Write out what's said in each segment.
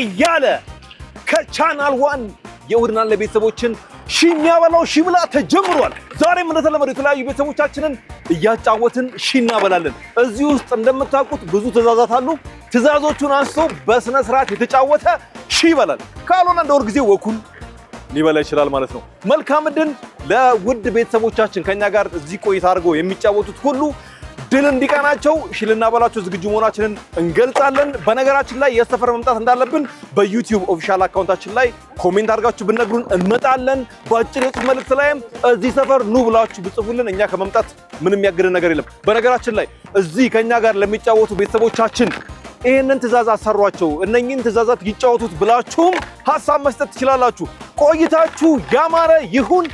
እያለ ከቻናል 1 የውድና ለቤተሰቦችን ሺሚያበላው ሺብላ ተጀምሯል። ዛሬም እንደተለመደው የተለያዩ ቤተሰቦቻችንን እያጫወትን ሺናበላለን። እዚህ ውስጥ እንደምታውቁት ብዙ ትዕዛዛት አሉ። ትዕዛዞቹን አንስቶ በስነ ስርዓት የተጫወተ ሺበላል። ካልሆነ እንደ ወር ጊዜ ወኩል ሊበላ ይችላል ማለት ነው። መልካም ዕድል ለውድ ቤተሰቦቻችን ከኛ ጋር እዚህ ቆይታ አድርገው የሚጫወቱት ሁሉ ድል እንዲቀናቸው ሺልናበላቸው ዝግጁ መሆናችንን እንገልጻለን። በነገራችን ላይ የሰፈር መምጣት እንዳለብን በዩቲዩብ ኦፊሻል አካውንታችን ላይ ኮሜንት አድርጋችሁ ብነግሩን እንመጣለን። በአጭር የጽሁፍ መልእክት ላይም እዚህ ሰፈር ኑ ብላችሁ ብጽፉልን እኛ ከመምጣት ምንም ያገደን ነገር የለም። በነገራችን ላይ እዚህ ከኛ ጋር ለሚጫወቱ ቤተሰቦቻችን ይህንን ትዕዛዝ አሰሯቸው፣ እነኚህን ትዕዛዛት ይጫወቱት ብላችሁም ሀሳብ መስጠት ትችላላችሁ። ቆይታችሁ ያማረ ይሁን።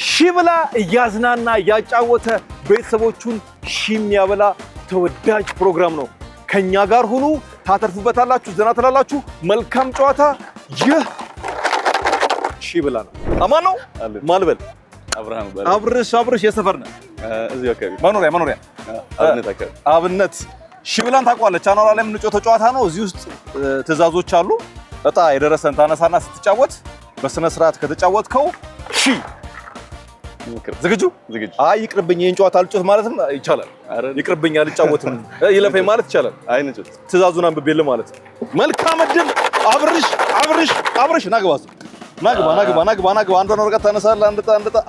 ሺብላ እያዝናና እያጫወተ ቤተሰቦቹን ሺሚያበላ ተወዳጅ ፕሮግራም ነው። ከኛ ጋር ሁኑ፣ ታተርፉበታላችሁ፣ ዘና ትላላችሁ። መልካም ጨዋታ። ይህ ሺብላ ነው። አማን ነው ማልበል አብርሽ የሰፈር ነህ? እዚህ አካባቢ መኖሪያ አብነት ሺብላን ታውቀዋለህ? ቻናሏ ላይ የምንጫወተው ጨዋታ ነው። እዚህ ውስጥ ትዕዛዞች አሉ። እጣ የደረሰን ታነሳና ስትጫወት በስነ ስርዓት ከተጫወትከው ሺ ዝግጁ? አይ ይቅርብኝ፣ ይሄን ጨዋታ አልጮት ማለትም ይቻላል። ይቅርብኝ አልጫወትም ይለፈኝ ማለት ይቻላል። ትዕዛዙን አንብቤልህ ማለት ነው። መልካም ዕድል አብርሽ ናግባ። አንዷን ወረቀት ታነሳለህ።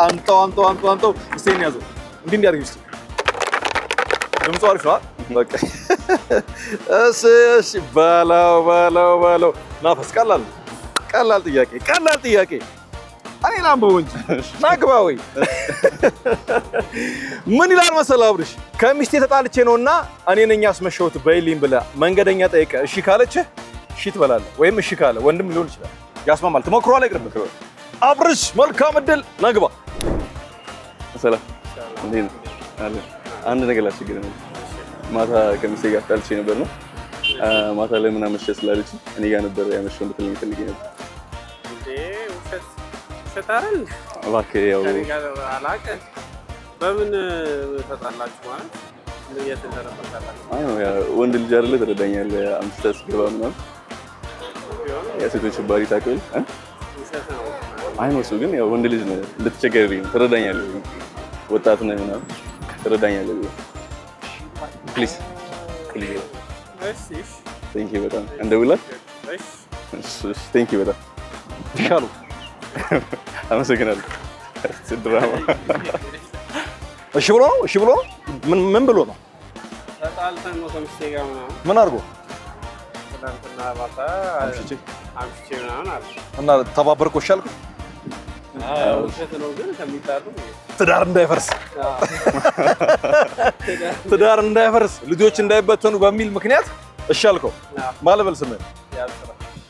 አንተው እስቴን ያዘው። እንዲህ እንዲያደርግ እስቲ ድምፁ አሪፍ ነው። በቃ እሺ በለው ናፈስ። ቀላል ጥያቄ እኔ ላምበው እንጂ ናግባ ወይ ምን ይላል መሰለህ አብርሽ? ከሚስቴ ተጣልቼ ነውና እኔ ነኝ ያስመሸሁት በይልኝ ብለህ መንገደኛ ጠይቀህ እሺ ካለችህ እሺ ትበላለህ፣ ወይም እሺ ካለ ወንድም ሊሆን ይችላል። ያስማማል። ትሞክረዋለህ? አይቅርብህ። አብርሽ መልካም ዕድል። ናግባ። ሰላም እንዴት ነህ? አንድ ነገር ላስቸግርህ ነው። ማታ ከሚስቴ ጋር ተጣልቼ ነበር ነው። ማታ ላይ ምን አመሸህ ስላለች እኔ ጋር ነበር ያመሸው እንድትለኝ ፈልጌ ነበር። ሸታረን እባክህ ያው አላውቅም። በምን ተጣላችሁ ማለት ለየት ተረፈታላችሁ? ያ ወንድ ልጅ አይደለ ትረዳኛለህ። አምስተህ ስትገባ ምናምን የሴቶች ባህሪ ታውቂው አይ ነው እሱ ግን ያው ወንድ ልጅ ነው እንድትቸገርልኝ ትረዳኛለህ። ወጣት ነህ ምናምን ትረዳኛለህ። ፕሊዝ እሺ ቴንክ ዩ በጣም እንደውልህ። እሺ ቴንክ ዩ በጣም ይሻሉ። አመሰግናለሁ። ድራማ እሺ ብሎ ነው። ምን ብሎ ነው? ተጣልተን ነው ከሚስቴ ጋር ምናምን። ምን አድርጎ? ትናንትና ማታ አምሽቼ ምናምን አለ እና ተባበርኩ ሻልኩ። ውሸት ነው ግን ከሚጣሉ ትዳር እንዳይፈርስ ልጆች እንዳይበተኑ በሚል ምክንያት እሺ አልከው። ማለበል ስምህ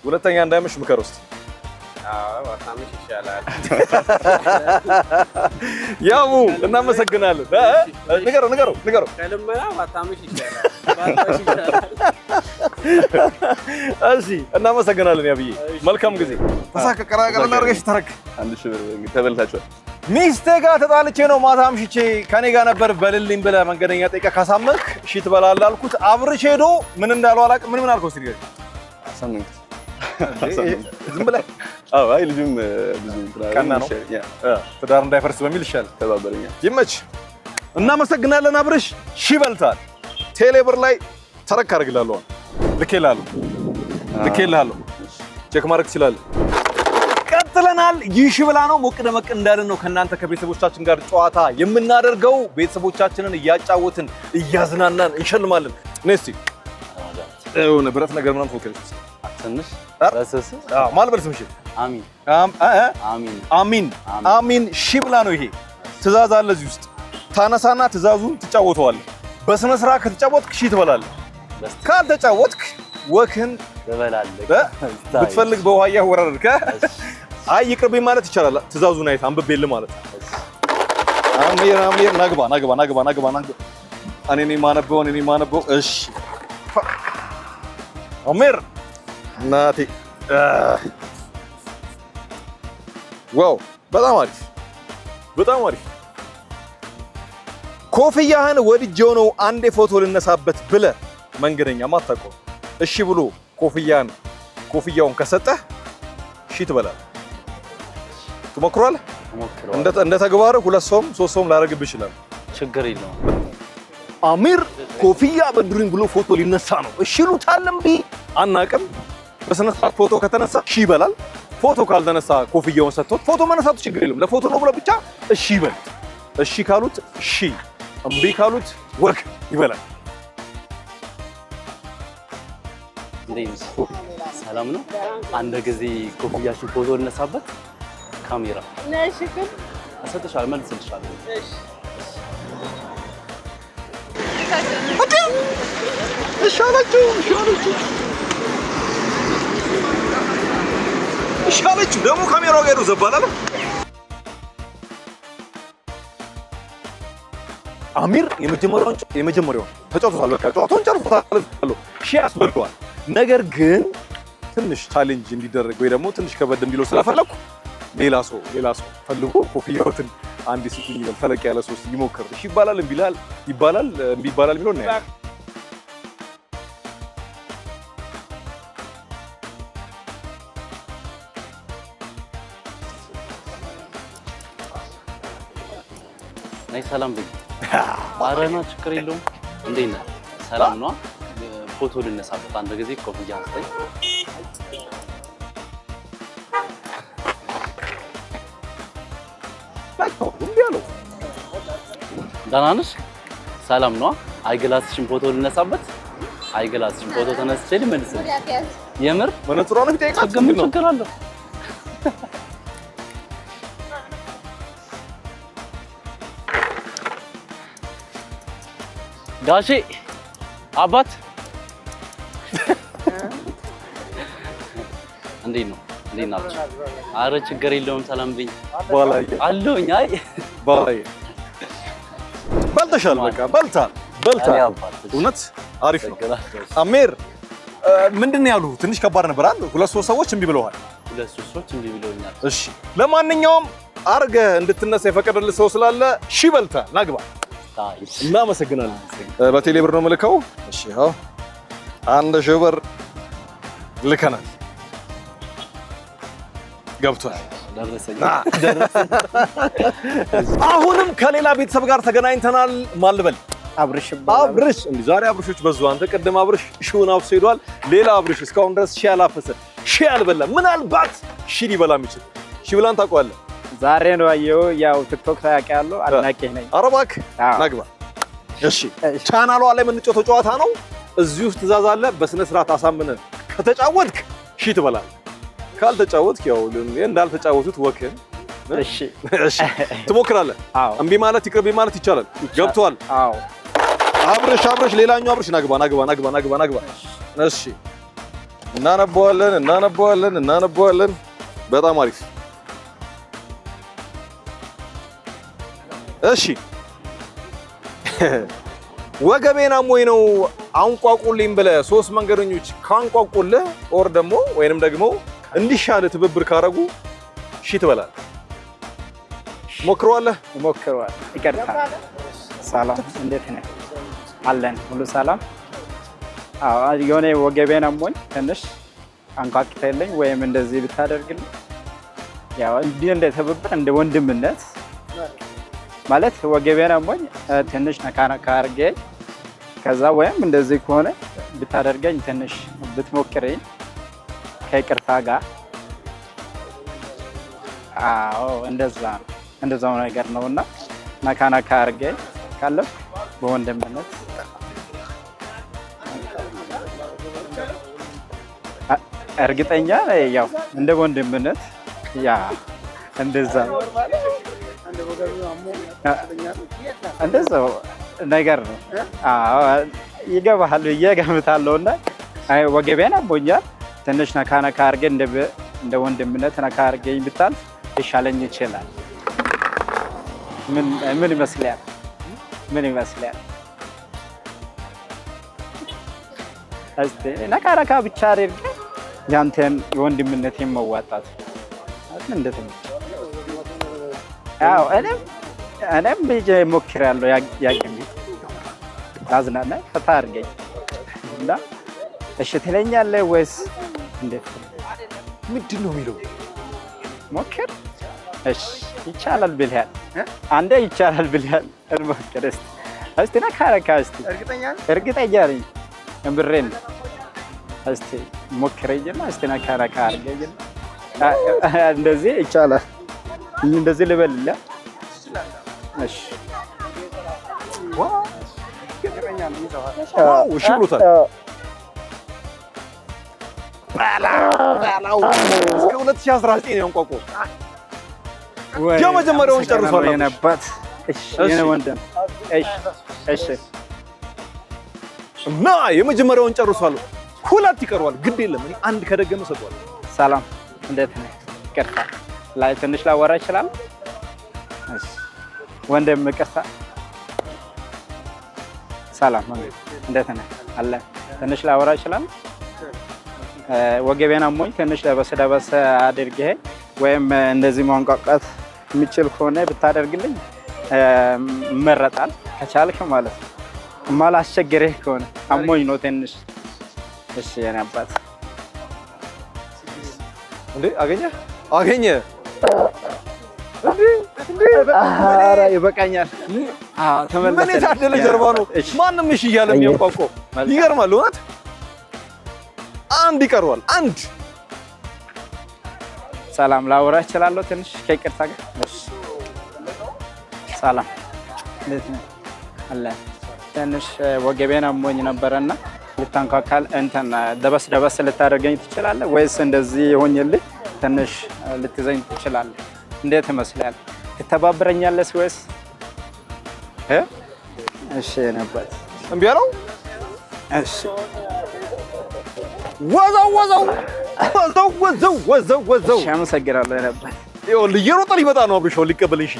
ሁለተኛ እንዳይመሽ ምከር ውስጥ ዋታምሽ ይሻላል። ያው እናመሰግናለን። ንገረው ከልመና ዋታምሽ ይሻላል። እሺ እናመሰግናለን። ያብዬ መልካም ጊዜ። ተሳከቀራቀረና አርገሽ ተረክ 1000 ብር እንግዲህ ተበልታችኋል። ሚስቴ ጋር ተጣልቼ ነው ማታ አምሽቼ ከኔ ጋር ነበር በልልኝ ብለህ መንገደኛ ጠይቀህ ካሳመንክ እሺ ትበላለህ አልኩት። አብርሽ ሄዶ ምን እንዳለው አላውቅም። ምን አልከው? እስኪ ንገረኝ። አሳመንኩት ዝም ብለህ? አዎ አይ ልጅም ብዙ ቀና ነው። ትዳር እንዳይፈርስ በሚል ይሻላል። ተባበረኛ። ይመች። እናመሰግናለን አብርሽ። ሺ በልታል። ቴሌብር ላይ ተረክ አድርግላለሁ። ልኬልሃለሁ። ቼክ ማድረግ ትችላለህ። ቀጥለናል። ይህ ሺብላ ነው። ሞቅ ደመቅ እንዳልን ነው ከእናንተ ከቤተሰቦቻችን ጋር ጨዋታ የምናደርገው። ቤተሰቦቻችንን እያጫወትን እያዝናናን እንሸልማለን። ነስቲ እውነ ብረት ነገር ምናምን ፎከስ ትንሽ ማልበል ስምሽ አሚን ሺብላ ነው። ይሄ ትዕዛዝ አለ እዚህ ውስጥ። ታነሳና ትዕዛዙን ትጫወተዋለህ። በስነ ስርዓት ከተጫወትክ ሺ ትበላለህ። ካልተጫወትክ ወክን ትበላለህ። ብትፈልግ በውሃ እያወረድክ አይ ይቅርብኝ ማለት ይቻላል። ትዕዛዙን አይተህ አንብቤልህ ማለት ነው። አሚር ናግባ። እኔ ማነበው እሺ አሚር ናቲ ዋው በጣም አሪፍ። ኮፍያህን ወድጄው ነው አንዴ ፎቶ ልነሳበት ብለህ መንገደኛ ማታውቀው እሺ ብሎ ኮፍያህን ኮፍያውን ከሰጠህ እሺ ትበላለህ። ትሞክሯለህ? እንደ ተግባር 2 ሰውም 3 ሰውም ላደርግብህ ይችላል። ችግር የለውም። አሚር ኮፍያ በድሩኝ ብሎ ፎቶ ሊነሳ ነው። እሺ ይሉታል እምቢ አናውቅም። በስነ ስርዓት ፎቶ ከተነሳ እሺ ይበላል። ፎቶ ካልተነሳ ኮፍያውን ሰጥቶት ፎቶ መነሳቱ ችግር የለም። ለፎቶ ነው ብሎ ብቻ እሺ ይበል። እሺ ካሉት እሺ፣ እምቢ ካሉት ወግ ይበላል። ሰላም ነው። አንድ ጊዜ ኮፍያሽን ፎቶ ልነሳበት ካሜራ ነሽ ግን አሰጥሻለሁ፣ መልስልሻለሁ። እሺ ይሻለችው ደግሞ ካሜራው ጋር ዘባላለ። አሚር የመጀመሪያውን ተጫውቷል። በቃ ጨዋታውን ጨርሶታል። ሺ ያስበልቷል። ነገር ግን ትንሽ ቻሌንጅ እንዲደረግ ወይ ደግሞ ትንሽ ከበድ እንዲለው ስለፈለኩ ሌላ ሰው ፈልጎ ኮፍያውን አንድ ሲቱን ይበል ተለቅ ያለ ሰው ይሞክር። እሺ ይባላል እምቢ ይባላል የሚለው ነው። ናይ ሰላም በይ። አረና ችግር የለውም። እንዴት ነህ? ሰላም ነው። ፎቶ ልነሳበት አንድ ጊዜ ኮፍያ አስተይ። ደህና ነሽ? ሰላም ነው። አይገላስሽን ፎቶ ልነሳበት። አይገላስሽን ፎቶ ተነስቼ ልመልስልሽ። የምር መነጽሯ ነው ቢጠይቃት ችግር አለው። ጋሼ አባት እንዴት ነው? እንዴት ናችሁ? አረ ችግር የለውም። ሰላም በይ ባላዬ አለሁኝ። አይ ባላዬ በልተሻል። በቃ በልታል። እውነት አሪፍ ነው። አሚር ምንድን ነው ያሉት? ትንሽ ከባድ ነበር አይደል? 2-3 ሰዎች እምቢ ብለዋል። 2-3 ሰዎች እምቢ ብለውኛል። እሺ ለማንኛውም አርገህ እንድትነሳ የፈቀደልህ ሰው ስላለ እሺ በልተህ ናግባ። እናመሰግናለን። በቴሌ ብር ነው የምልከው። እሺ አዎ 1000 ብር ልከናል። ገብቷል። አሁንም ከሌላ ቤተሰብ ጋር ተገናኝተናል። ማን ልበል? አብርሽ እንዴ ዛሬ አብርሾች በዙ። አንተ ቀደም አብርሽ ሺውን አፍሶ ሄዷል። ሌላ አብርሽ እስካሁን ድረስ ሺ አላፈሰ፣ ሺ አልበላ። ምናልባት ሺ ሊበላ የሚችል ሺ ብላን ታውቀዋለህ? ዛሬ ነው ያየው። ያው ቲክቶክ ታውቂያለሁ፣ አድናቂ ነኝ። ኧረ እባክህ ናግባ። እሺ ቻናሏ ላይ የምንጫወተው ጨዋታ ነው። እዚህ ውስጥ ትእዛዝ አለ። በስነ ስርዓት አሳምነህ ከተጫወትክ ሺ ትበላለህ። ካልተጫወትክ ያው እንዳልተጫወቱት ወክን እሺ ትሞክራለህ። እምቢ ማለት ይቅርብ ማለት ይቻላል። ገብቷል? አዎ አብርሽ ሌላኛው አብርሽ ናግባ። እሺ እናነበዋለን። በጣም አሪፍ። እሺ ወገቤን አሞኝ ነው አንቋቁልኝ ብለህ 3 መንገደኞች ካንቋቁልህ ኦር ደግሞ ወይንም ደግሞ እንዲሻለ ትብብር ካረጉ እሺ ትበላለህ። ሞክረዋለህ? ሞክረዋል። ይቅርታ። ሰላም እንዴት ነህ? አለን ሁሉ ሰላም። አዎ የሆነ ወገቤን አሞኝ ትንሽ አንቋቅተልኝ ወይም እንደዚህ ብታደርግልኝ ያው እንደ ትብብር እንደ ወንድምነት ማለት ወገቤን አሞኝ ትንሽ ነካ አድርገኝ ከዛ ወይም እንደዚህ ከሆነ ብታደርገኝ ትንሽ ብትሞክረኝ ከይቅርታ ጋር። አዎ እንደዛው ነገር ነውና ነካ አድርገኝ ካለፍ በወንድምነት እርግጠኛ ያው እንደ ወንድምነት ያ እንደዛ እንደዛው ነገር ነው። አዎ ይገባሃል ብዬ እገምታለሁና ወገቤን አሞኛል ትንሽ ነካ አድርጌ እንደ ወንድምነት ነካ አድርጌኝ ብታልፍ ይሻለኝ ይችላል። ምን ይመስላል? እስቲ ነካ ብቻ አድርጌ ያንተን የወንድምነቴን መዋጣት እንዴት ነው? አዎ እኔም ብዬ ሞክራለሁ። ያገኘ አዝናና ፈታ አድርገኝ እና እሺ ትለኛለህ ወይስ እንዴት ምንድን ነው የሚለው? ሞክር። እሺ ይቻላል ብለሃል። አንዴ ይቻላል ብለሃል። እንሞክር እስቲ። እስቲ ነካረካ እስቲ። እርግጠኛ ነኝ። እምብሬን እስቲ ሞክረኝና እስቲ ነካረካ አድርገኝ። እንደዚህ ይቻላል። እንደዚህ ልበልልህ። እሺ ዋው እሺ ብሎታል። ባላው እስከ 2019 ነው ያንቋቋው። የመጀመሪያውን ጨርሷል የነባት። እሺ የኔ ወንድም እሺ እና የመጀመሪያውን ጨርሷል። ሁለት ይቀርዋል። ግድ የለም እኔ አንድ ከደገመ ሰጥቷል። ሰላም እንዴት ነህ? ይቅርታ ላይ ትንሽ ላወራ ይችላል? እሺ ወንድም ይቅርታ። ሰላም እንዴት ነህ? አለ ትንሽ ላወራ ይችላል? ወገቤን አሞኝ ትንሽ ለበስ አድርጌ ወይም እንደዚህ ማንቋቋት የሚችል ከሆነ ብታደርግልኝ ይመረጣል። ከቻልክ ማለት ነው። ማላስቸግርህ ከሆነ አሞኝ ነው ትንሽ። እሺ የኔ አባት እንዴ አገኘ ኧረ ይበቃኛል። ተመለሰ። ምን የታደለ ጀርባ ነው። ማንም እሺ እያለ የሚያንቋቋው ይገርማል። እውነት አንድ ይቀርዋል። አንድ ሰላም ላወራ እችላለሁ ትንሽ ከይቅርታ ጋር? እሺ ሰላም እንዴት ነህ? አለ ትንሽ ወገቤን አሞኝ ነበረና ልታንኳካል እንትን ደበስ ልታደርገኝ ትችላለህ ወይስ እንደዚህ ሆኝልህ ትንሽ ልትዘኝ ትችላለህ? እንዴት ይመስላል? ትተባበረኛለህ ወይስ እሺ ነበር እምቢ አለው? እሺ ወዛው እሺ አመሰግናለሁ ነበር። ይኸውልህ እየሮጠ ሊመጣ ነው አብርሽ ሊቀበልኝ። እሺ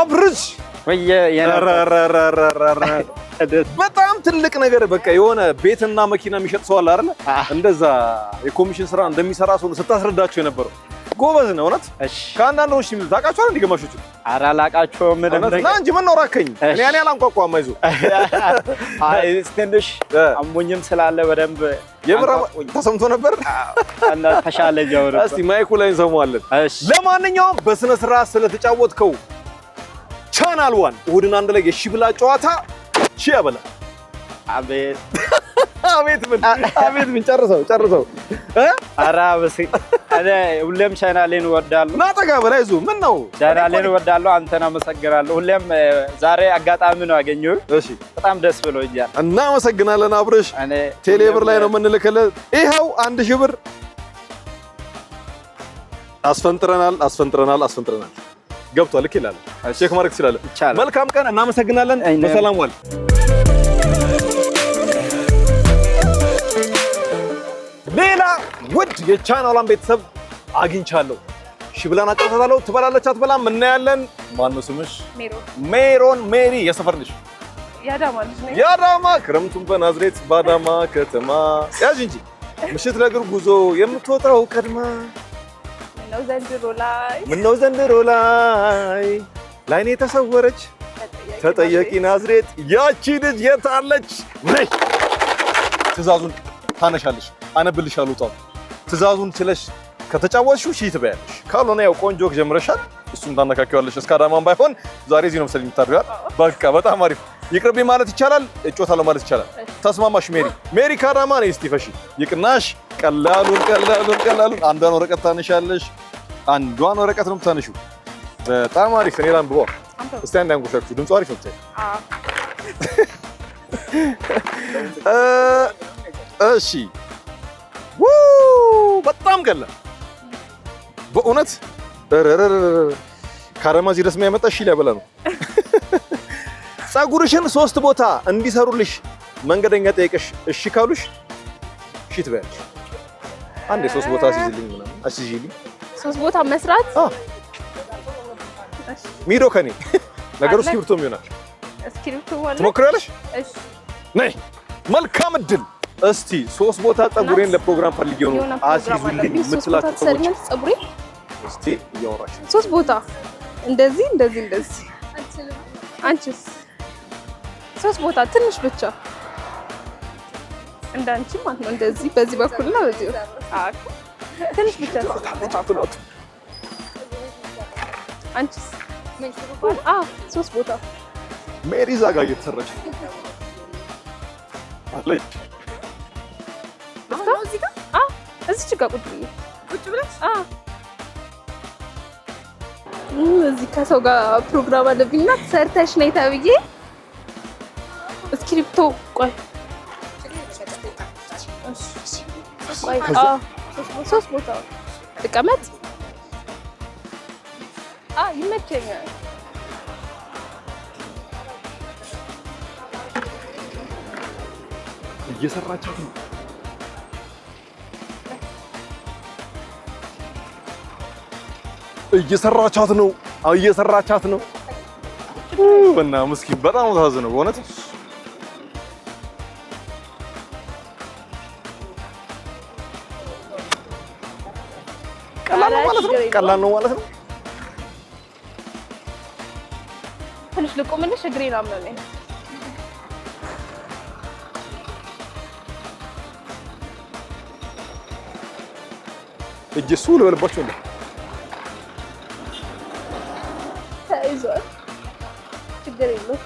አብርሽ በጣም ትልቅ ነገር በቃ የሆነ ቤትና መኪና የሚሸጥ ሰው አለ አይደል? እንደዛ የኮሚሽን ስራ እንደሚሰራ ሰው ስታስረዳቸው የነበረው ጎበዝ ነው። እውነት ከአንዳንዶች ሲሉ ታውቃቸዋለህ? እንዲገማሾቹ ኧረ አላውቃቸውም። ምንም ና እንጂ ምን ነው ራከኝ። እኔ አላንቋቋም። አይዞህ ትንሽ አሞኝም ስላለ በደንብ የምራ ተሰምቶ ነበር እና ተሻለ ጀምሮ እስቲ ማይኩ ላይ እንሰማዋለን። ለማንኛውም በስነ ስርዓት ስለተጫወትከው ቻናል ዋን እሑድን አንድ ላይ የሺ ብላ ጨዋታ ሺ ያበላ። አቤት አቤት ምን ጨርሰው ኧረ እኔ ሁሌም ቻናሌን እወዳለሁ። ና ጠጋ በላይ ዙ ምን ነው ቻናሌን እወዳለሁ። አንተን አመሰግናለሁ። ሁሌም ዛሬ አጋጣሚ ነው ያገኘሁህ። እሺ በጣም ደስ ብሎኛል። እናመሰግናለን አብርሽ። ቴሌብር ላይ ነው የምንልክልህ። ይኸው 1000 ብር አስፈንጥረናል። ገብቷል። ልክ ይላል። ቼክ ማድረግ ትችላለህ። መልካም ቀን። እናመሰግናለን። በሰላም ዋል። ሌላ ውድ የቻናሏን ቤተሰብ አግኝቻለሁ። ሺ ብላን አጫውታታለሁ። ትበላለች አትበላም እናያለን። ማነው ስምሽ? ሜሮን ሜሪ። የሰፈር ልጅ? የአዳማ ክረምቱን በናዝሬት በአዳማ ከተማ ያዥ እንጂ ምሽት ለእግር ጉዞ የምትወጣው ቀድማ ምነው ዘንድሮ ላይ ላይኔ ተሰወረች ተጠየቂ ናዝሬት ያቺ ልጅ የት አለች? ነይ ትእዛዙን ታነሻለሽ። አነብልሻለሁ። ትእዛዙን ችለሽ ከተጫወትሽው ሺ ትበያለሽ። ካልሆነ ያው ቆንጆ ጀምረሻል። እሱን ታነካኪዋለሽ። እስከ አዳማም ባይሆን ዛሬ እዚህ ነው መሰለኝ የምታድሪው። በቃ በጣም አሪፍ። ይቅርብኝ ማለት ይቻላል፣ እጮታለሁ ማለት ይቻላል። ተስማማሽ? ሜሪ ከአዳማ ነይ እስቲ ፈሺ ይቅናሽ። ቀላሉን አንዷን ወረቀት ታነሻለሽ። አንዷን ወረቀት ነው የምታነሺው። በጣም አሪፍ። እኔ ላንብበው እስቲ። አንድ አንጎሻችሁ ድምፁ አሪፍ ነው። እሺ በጣም ቀላል በእውነት። ከአዳማ እዚህ ድረስ የሚያመጣ ሺ ሊያበላ ነው። ፀጉርሽን 3 ቦታ እንዲሰሩልሽ መንገደኛ ጠይቀሽ እሺ ካሉሽ ሺ ትበያለሽ። አንዴ 3 ቦታ አስይዝልኝ ምናምን አስይዝልኝ 3 ቦታ መስራት ሚዶ ከኔ ነገሩ እስክሪብቶም ይሆናል። እስክሪብቶ ማለት ትሞክሪያለሽ? እሺ ነይ መልካም እድል። እስቲ 3 ቦታ ፀጉሬን ለፕሮግራም ፈልጌው ነው አስይዙልኝ የምትላችሁ ሰዎች ፀጉሬ እስቲ እያወራሽ 3 ቦታ እንደዚህ አንቺስ 3 ቦታ ትንሽ ብቻ እንዳንቺ ማለት ነው እንደዚህ በዚህ በኩልና በዚህ ትንሽ ብቻ አንቺስ? ሶስት ቦታ ሜሪ እዛ ጋር እየተሰራች አለች። እዚች ጋር ቁጭ ብለሽ እዚህ ከሰው ጋር ፕሮግራም አለብኝና ሰርተሽ ነይ ተብዬ እስክሪፕቶ ቆይ ሶስት ቦታ ተቀመጥ። ይመቸኛል። እየሰራቻት ነው። እየሰራቻት ነው። እና ምስኪን በጣም ታዝነው በእውነት ቀላል ነው ማለት ነው። ትንሽ ልቆምልሽ እግሬን አመመኝ። እጅሱ ልበልባቸው እንዴ ተይዟል። ችግር የለውም።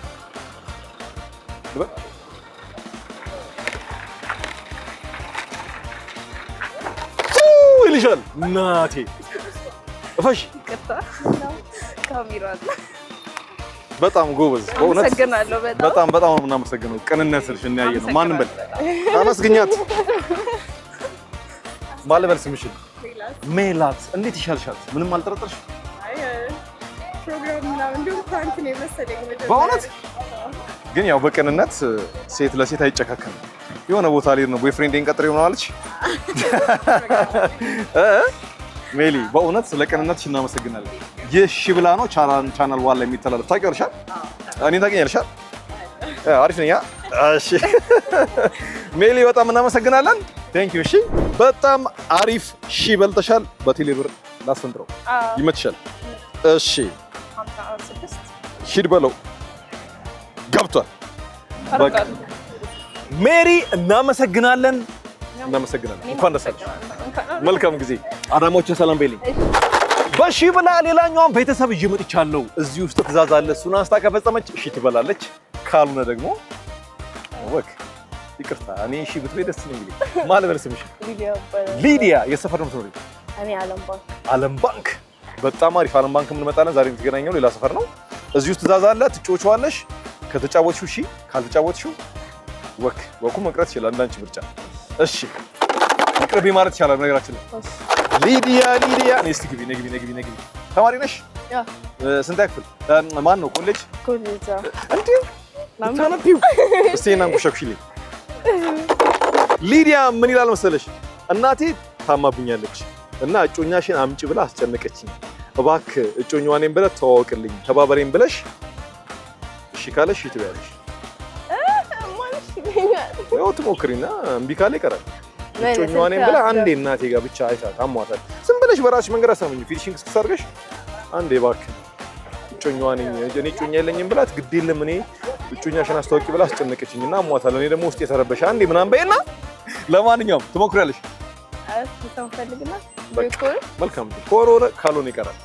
ይልሻል እናቴ እፈሽ ካሜራ በጣም ጎበዝ በእውነት አመሰግናለሁ። በጣም ነው የምናመሰግነው። ቅንነትሽ እናያየ ነው። ማንም በል አመስግኛት። ማን ልበል ስምሽን? ሜላት። እንዴት ይሻልሻል? ምንም አልጠረጠርሽ? ፕሮግራም ምናምን እንደውም ፕራንክ ነው የመሰለኝ። በእውነት ግን ያው በቅንነት ሴት ለሴት አይጨካከንም። የሆነ ቦታ ላይ ነው ቦይፍሬንዴን ቀጥሬ ነው አለች ሜሊ። በእውነት ስለ ቅንነትሽ እናመሰግናለን። የሺ ብላ ነው ቻናል ዋን ላይ የሚተላለፍ ታውቂያለሽ? እኔን ታውቂኛለሽ? አሪፍ ነኝ። እሺ ሜሊ በጣም እናመሰግናለን። ቴንክ ዩ። እሺ በጣም አሪፍ። ሺ በልተሻል። በቴሌብር ላስፈንጥረው ይመችሻል። እሺ ሂድ በለው ገብቷል። በቃ ሜሪ እናመሰግናለን። እንኳን ደስ አለሽ። መልካም ጊዜ። አዳሞችን ሰላም በይልኝ። በሺ ብላ ሌላኛዋን ቤተሰብ ይዤ መጥቻለሁ። እዚህ ውስጥ ትእዛዝ አለ። እሱን አንስታ ከፈጸመች እሺ ትበላለች፣ ካልሆነ ደግሞ ወክ ይቅርታ። እኔ እሺ ብትበይ ደስ ነው የሚለኝ። ማን ልበል ስምሽ? ሊዲያ። የሰፈር ነው የምትኖሪው? እኔ ዓለም ባንክ። በጣም አሪፍ። ዓለም ባንክ እንመጣለን። ዛሬ የምትገናኘው ሌላ ሰፈር ነው። እዚህ ውስጥ ትእዛዝ አለ። ትጫወቻለሽ። ከተጫወትሽው እሺ፣ ካልተጫወትሽው ወኩ መቅረት ይችላል። እንዳንቺ ምርጫ። እሺ ይቅርቢ ማለት ይቻላል። ነገራችን ላይ ሊዲያ ነይ እስቲ ግቢ። ነግቢ። ተማሪ ነሽ? ስንት ክፍል? ማን ነው? ኮሌጅ እንዴ? ታነቢው? እስቲ እናንኩሽኩሽልኝ። ሊዲያ ምን ይላል መሰለሽ? እናቴ ታማብኛለች እና እጮኛሽን አምጪ ብላ አስጨነቀችኝ። እባክህ እጮኛዋን ነኝ ብለህ ተዋወቅልኝ፣ ተባበሬን ብለሽ እሺ ካለሽ ትበያለሽ። ያው ትሞክሪና እምቢ ካለ ይቀራል። እጮኛዋን ነኝ ብለህ አንዴ እናቴ ጋር ብቻ አይታት አሟታል። ዝም ብለሽ በራስሽ መንገድ አሳምኝ። ፊኒሺንግ እስክትሰርገሽ አንዴ እባክህ እጮኛዋ ነኝ እኔ እጮኛ የለኝም ብላት ግድ የለም እኔ እጮኛሽን አስተዋውቂ ብላ አስጨነቀችኝና አሟታል። እኔ ደግሞ ውስጥ የተረበሸ አንዴ ምናምን በይና ለማንኛውም ትሞክሪያለሽ። መልካም ኮሮረ ካልሆነ ይቀራል።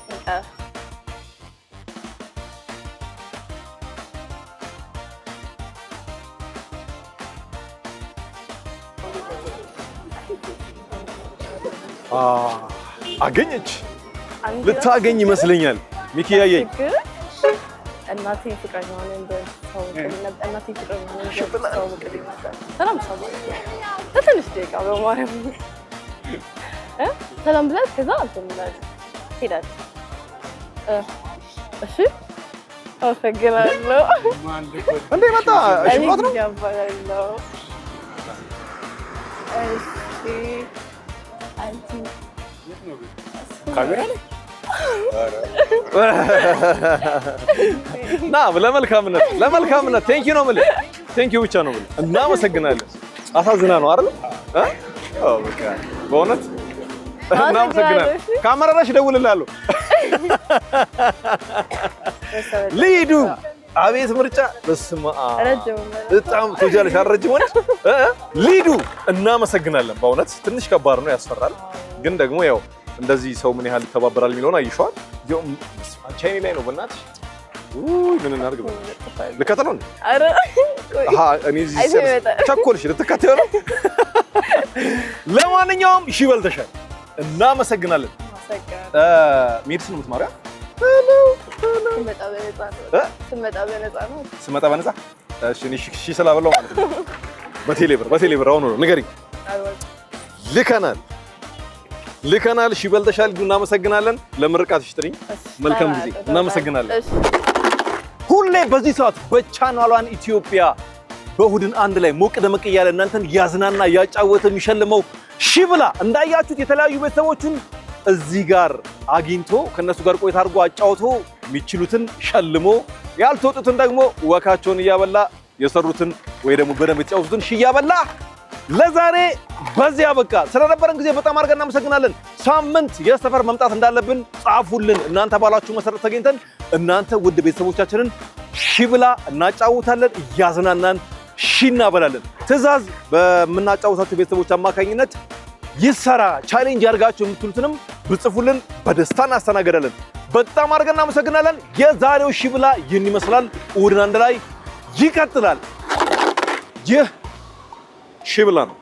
አገኘች። ልታገኝ ይመስለኛል። ሚኪ ያየኝ እናቴ ፍቅረኛዋ ነኝ እናቴ ፍቅረኛዋ ነኝ ሰላም ትንሽ ደቂቃ በማርያም ሰላም ብላት ከዛ እንትን ብላት ሄዳለች። እሺ አመሰግናለሁ። እንዴ መጣ። እሺ ማለት ነው። እሺ አንቲ ካሜራ ላይ ና ለመልካምነት ቴንክ ዩ ነው የምልህ። ቴንክ ዩ ብቻ ነው የምልህ። እናመሰግናለን። አሳዝና ነው አይደል? በቃ በእውነት እናመሰግናለን። ካሜራ ላይ እደውልልሃለሁ። ሊዱ አቤት ምርጫ በስመ አብ ረጅም በጣም ትወጃለሽ አረጅም ወንድ ሊዱ እናመሰግናለን በእውነት ትንሽ ከባድ ነው ያስፈራል ግን ደግሞ ያው እንደዚህ ሰው ምን ያህል ተባበራል የሚለውን አይሻል ያው አንቻይኒ ላይ ነው በእናትሽ ምን እናድርግ ልከተለው አረ እኔ እዚህ ቸኮልሽ ልትከተዩ ነው ለማንኛውም እሺ በልተሻል እናመሰግናለን ሜዲሲን ነው የምትማሪው ስመጣ በነፃ እሺ እሺ ስላበላው ማለት ነው በቴሌብር አሁን ነው ንገሪኝ ልከናል እሺ በልተሻል እናመሰግናለን ለምርቃትሽ ጥሪኝ መልካም ጊዜ እናመሰግናለን ሁሌ በዚህ ሰዓት በቻናሏን ኢትዮጵያ በእሁድን አንድ ላይ ሞቅ ደመቅ እያለ እናንተን ያዝናና ያጫወተ የሚሸልመው ሺብላ እንዳያችሁት የተለያዩ ቤተሰቦችን እዚህ ጋር አግኝቶ ከነሱ ጋር ቆይታ አድርጎ አጫውቶ የሚችሉትን ሸልሞ ያልተወጡትን ደግሞ ወካቸውን እያበላ የሰሩትን ወይ ደግሞ በደንብ የተጫወቱትን እያበላ ለዛሬ በዚያ በቃ ስለነበረን ጊዜ በጣም አድርገን እናመሰግናለን ሳምንት የሰፈር መምጣት እንዳለብን ጻፉልን እናንተ ባላችሁ መሰረት ተገኝተን እናንተ ውድ ቤተሰቦቻችንን ሺብላ እናጫውታለን እያዝናናን እናበላለን ትዕዛዝ በመናጫውታችሁ ቤተሰቦች አማካኝነት ይሰራ ቻሌንጅ ያርጋችሁ የምትሉትንም ብጽፉልን በደስታ እናስተናገዳለን በጣም አድርገን እናመሰግናለን የዛሬው ሺብላ ይህን ይመስላል እሁድን አንድ ላይ ይቀጥላል ይህ ሺብላ ነው